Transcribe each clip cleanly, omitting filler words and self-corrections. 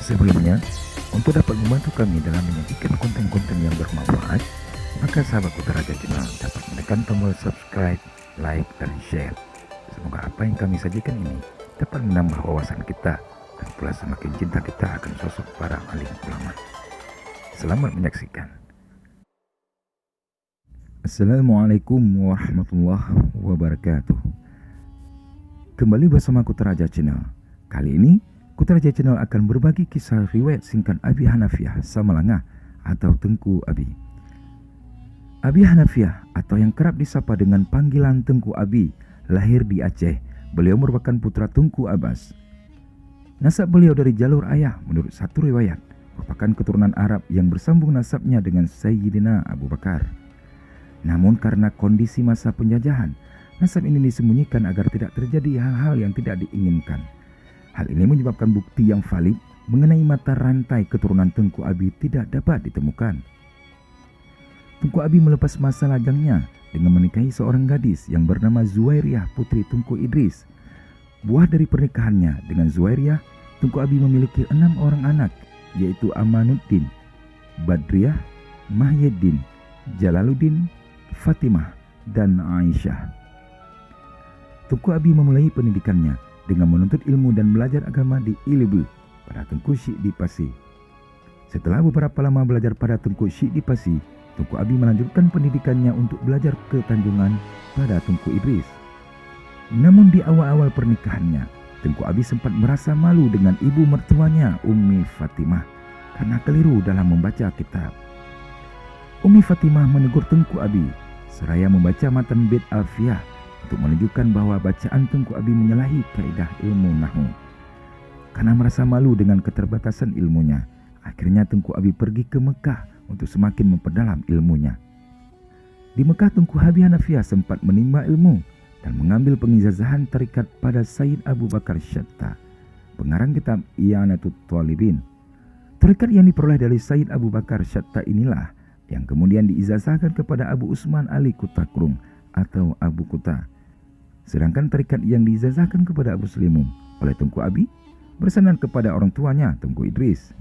Sebelumnya, untuk dapat membantu kami dalam menyajikan konten-konten yang bermanfaat, maka sahabat Kutaraja Channel dapat menekan tombol subscribe, like, dan share. Semoga apa yang kami sajikan ini dapat menambah wawasan kita dan pula semakin cinta kita akan sosok para alim ulama. Selamat menyaksikan. Assalamualaikum warahmatullahi wabarakatuh. Kembali bersama Kutaraja Channel. Kali ini Kutaraja Channel akan berbagi kisah riwayat singkat Abi Hanafiyah Samalanga atau Tengku Abi. Abi Hanafiyah atau yang kerap disapa dengan panggilan Tengku Abi lahir di Aceh. Beliau merupakan putra Tengku Abbas. Nasab beliau dari jalur ayah menurut satu riwayat merupakan keturunan Arab yang bersambung nasabnya dengan Sayyidina Abu Bakar. Namun karena kondisi masa penjajahan, nasab ini disembunyikan agar tidak terjadi hal-hal yang tidak diinginkan. Hal ini menyebabkan bukti yang valid mengenai mata rantai keturunan Tengku Abi tidak dapat ditemukan. Tengku Abi melepas masa lajangnya dengan menikahi seorang gadis yang bernama Zuwairiyah putri Tengku Idris. Buah dari pernikahannya dengan Zuwairiyah, Tengku Abi memiliki 6 orang anak, yaitu Amanuddin, Badriyah, Mahyiddin, Jalaluddin, Fatimah, dan Aisyah. Tengku Abi memulai pendidikannya dengan menuntut ilmu dan belajar agama di Ilibu pada Tengku Syekh di Pasi. Setelah beberapa lama belajar pada Tengku Syekh di Pasi, Tengku Abi melanjutkan pendidikannya untuk belajar ke Tanjungan pada Tengku Idris. Namun di awal-awal pernikahannya, Tengku Abi sempat merasa malu dengan ibu mertuanya Ummi Fatimah karena keliru dalam membaca kitab. Ummi Fatimah menegur Tengku Abi seraya membaca matan Bait Alfiyah untuk menunjukkan bahwa bacaan Tengku Abi menyalahi kaidah ilmu nahwu. Karena merasa malu dengan keterbatasan ilmunya, akhirnya Tengku Abi pergi ke Mekah untuk semakin memperdalam ilmunya. Di Mekah, Tengku Abi Hanafiyah sempat menimba ilmu dan mengambil pengijazahan tarikat pada Sayyid Abu Bakar Syatta, pengarang kitab I'anatul Thalibin. Tarikat yang diperoleh dari Sayyid Abu Bakar Syatta inilah yang kemudian diijazahkan kepada Abu Usman Ali Kutakrung atau Abu Kuta. Sedangkan tarikat yang diijazahkan kepada Abu Slimum oleh Tengku Abi bersanad kepada orang tuanya Tengku Idris.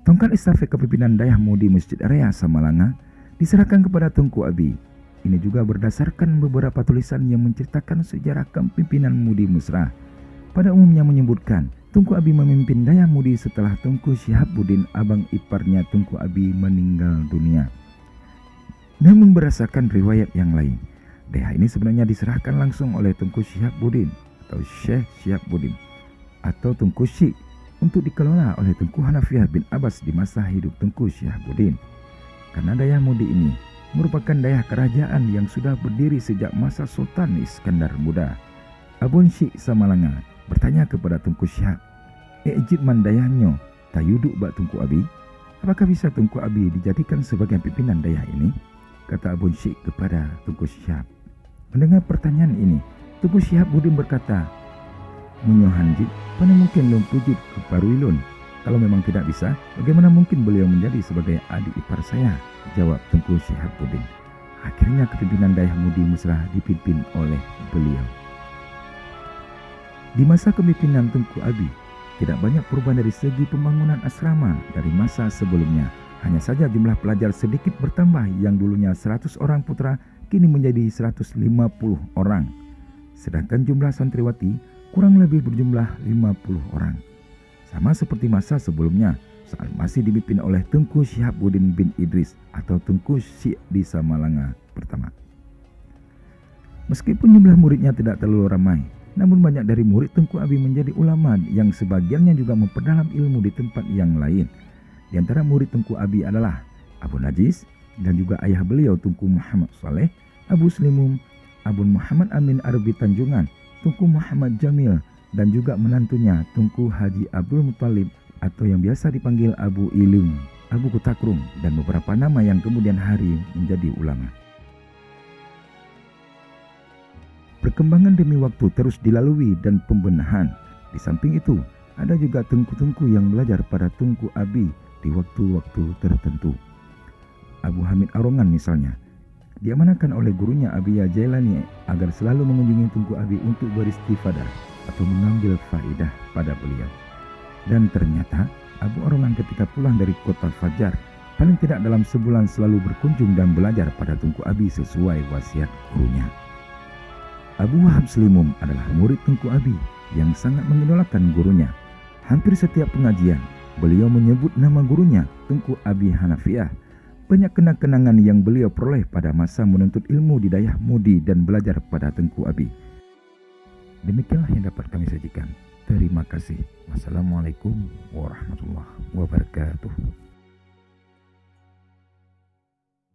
Tongkat estafet kepimpinan Dayah Mudi Masjid Raya Samalanga diserahkan kepada Tengku Abi. Ini juga berdasarkan beberapa tulisan yang menceritakan sejarah kepimpinan Mudi Musra. Pada umumnya menyebutkan Tengku Abi memimpin Dayah Mudi setelah Tengku Syihabuddin, abang iparnya Tengku Abi, meninggal dunia. Namun berdasarkan riwayat yang lain, Dayah ini sebenarnya diserahkan langsung oleh Tengku Syihabuddin atau Syekh Syihabuddin atau Tengku Syekh untuk dikelola oleh Tengku Hanafiyah bin Abbas di masa hidup Tengku Syihabuddin. Karena Dayah Mudi ini merupakan dayah kerajaan yang sudah berdiri sejak masa Sultan Iskandar Muda. Abun Syekh Samalanga bertanya kepada Tengku Syihab, "Ejid man dayahnyo tayuduk bak Tengku Abi? Apakah bisa Tengku Abi dijadikan sebagai pimpinan dayah ini?" Kata Abun Syekh kepada Tengku Syihab. Mendengar pertanyaan ini, Tengku Syihabuddin berkata, "Munyohanjid, mana mungkin lom pujud ke Paruilun? Kalau memang tidak bisa, bagaimana mungkin beliau menjadi sebagai adik ipar saya?" Jawab Tengku Syihabuddin. Akhirnya kepimpinan Dayah Mudi Musrah dipimpin oleh beliau. Di masa kepimpinan Tengku Abi, tidak banyak perubahan dari segi pembangunan asrama dari masa sebelumnya. Hanya saja jumlah pelajar sedikit bertambah, yang dulunya 100 orang putra kini menjadi 150 orang. Sedangkan jumlah santriwati kurang lebih berjumlah 50 orang. Sama seperti masa sebelumnya saat masih dipimpin oleh Tengku Syihabuddin bin Idris atau Tengku Syekh di Samalanga pertama. Meskipun jumlah muridnya tidak terlalu ramai, namun banyak dari murid Tengku Abi menjadi ulama yang sebagiannya juga memperdalam ilmu di tempat yang lain. Di antara murid Tengku Abi adalah Abu Najis dan juga ayah beliau Tengku Muhammad Saleh, Abu Slimum, Abu Muhammad Amin Arbi Tanjungan, Tengku Muhammad Jamil, dan juga menantunya Tengku Haji Abdul Muttalib atau yang biasa dipanggil Abu Ilung, Abu Kutakrung, dan beberapa nama yang kemudian hari menjadi ulama. Perkembangan demi waktu terus dilalui dan pembenahan. Di samping itu, ada juga tengku-tengku yang belajar pada Tengku Abi di waktu-waktu tertentu. Abu Hamid Arongan misalnya, diamanahkan oleh gurunya Abiyah Jailani agar selalu mengunjungi Tengku Abi untuk beristifadah atau mengambil faedah pada beliau. Dan ternyata Abu Arman ketika pulang dari kota Fajar, paling tidak dalam sebulan selalu berkunjung dan belajar pada Tengku Abi sesuai wasiat gurunya. Abu Wahab Slimum adalah murid Tengku Abi yang sangat mengidolakan gurunya. Hampir setiap pengajian, beliau menyebut nama gurunya Tengku Abi Hanafiah. Banyak kenang-kenangan yang beliau peroleh pada masa menuntut ilmu di Dayah Mudi dan belajar pada Tengku Abi. Demikianlah yang dapat kami sajikan. Terima kasih. Wassalamualaikum warahmatullahi wabarakatuh.